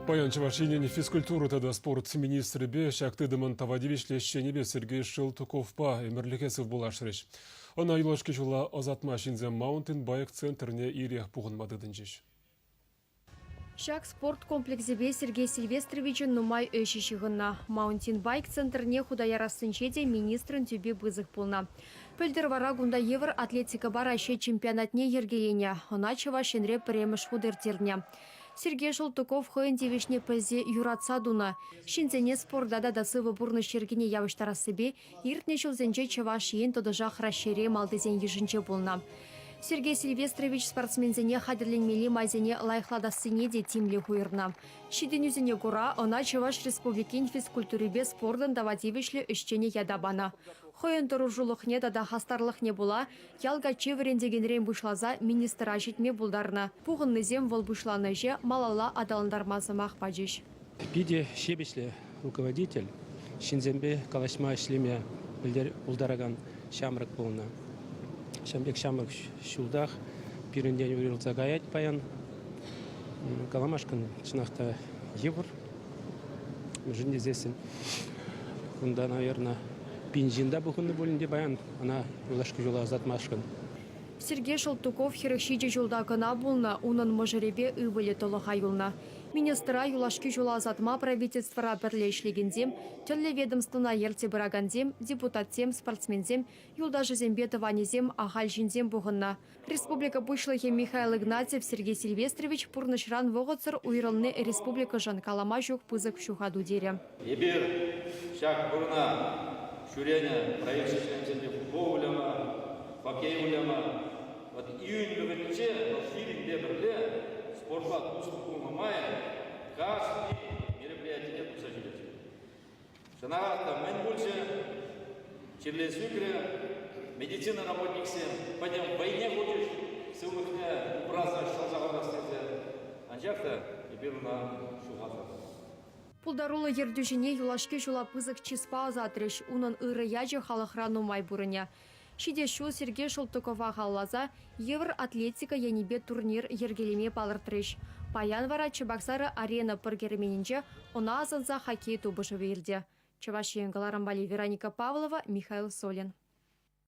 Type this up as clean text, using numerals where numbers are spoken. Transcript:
Паян Чавашинин физкультуру тада спорт министрі бе Шактыдымын Тавадивишле Шенебе Сергей Шылтуковпа эмірлікесів булашырыш. Она юлашки жула озатма шинзем Маунтин байық центрне ирех пуғынмадыдын жеш. Шак спорт комплексебе Сергей Сильвестровичын нумай өшішігінна. Маунтин байк центрне худаярассынчеде министрін тюбе бызық пулна. Пөлдір вара гунда евр атлетика бараще чемпионатне ергелене. Она Чавашинре премыш худыртерне. Сергей Шылтуков хойындевишне пәзе юратса дуна. Шинзене спордада дасы выбурны шергене явыштарасыбе, иртне шылзенче Чаваш ен тодыжа хращере малдызен ежінче болна. Сергей Сильвестрович спортсмензене хадерленмели майзене лайхладасыне де тимле хуйырна. Шиденюзене гура, она Чаваш республикин физкультурибе спордан давадевишле үшчене ядабана. Хойын тұружулықне дада хастарлықне була, ялга чеверендегенрен бұшлаза министра жетме булдарна. Пуғыннызем вол бұшланы же малала адалындармазымақ бажиш. Пиде шебешле руководитель, шинзембе калашма ишлеме улдараган шамрак полна. Шамбек шамрак шулдах, пиренден урилца гаять паян. Каламашкан чынақта евр. Жиндезесін. Онда, наверное, пинжинда бұхынны бөлінде баян, она улашқы жола азатмашкан. Сергей Шылтуков хирышиде жолда гына булна, унын мыжыребе ывыле толыға юлна. Министра юлашки жола азатма правительствора бірлешлегензем, түрлі ведомствына ерте бірагандем, депутатсем, спортсмензем, юлдажы зембетованезем, ағал жинзем бұғынна. Республика бұшлығы Михаил Игнатьев Сергей Сильвестрович пұрнышран вғыцыр уйрылны республика жан калама жоқ пызық шуғаду дере. Ебір, шақ бұрына шүрені правительственземде футбол улема, хоккей улема. Вот июнь бүгінше фильмде бірле спортқа тұстықу мамай каждый мероприятие бұлса жүреді. Шынағатта мен больше черлес үкірі медицина работниксен, пойдем в войне будешь, сылмықне упраза шалжағалар істеді. Анжақта ебірна шуғаза. Пулдарулы ердюжіне юлашки жула пызық чиспа азатрыш, унын ыры яжы халықрану майбурыня. Шидешу Сергей Шылтукова халлаза евр атлетика янибе турнир ергелеме палыртырыш. Паян вара Чебоксары арена пыргерменінже она азанза хоккей тубышы верде. Чаваш Еңгаларамбали Вероника Павлова, Михаил Солин.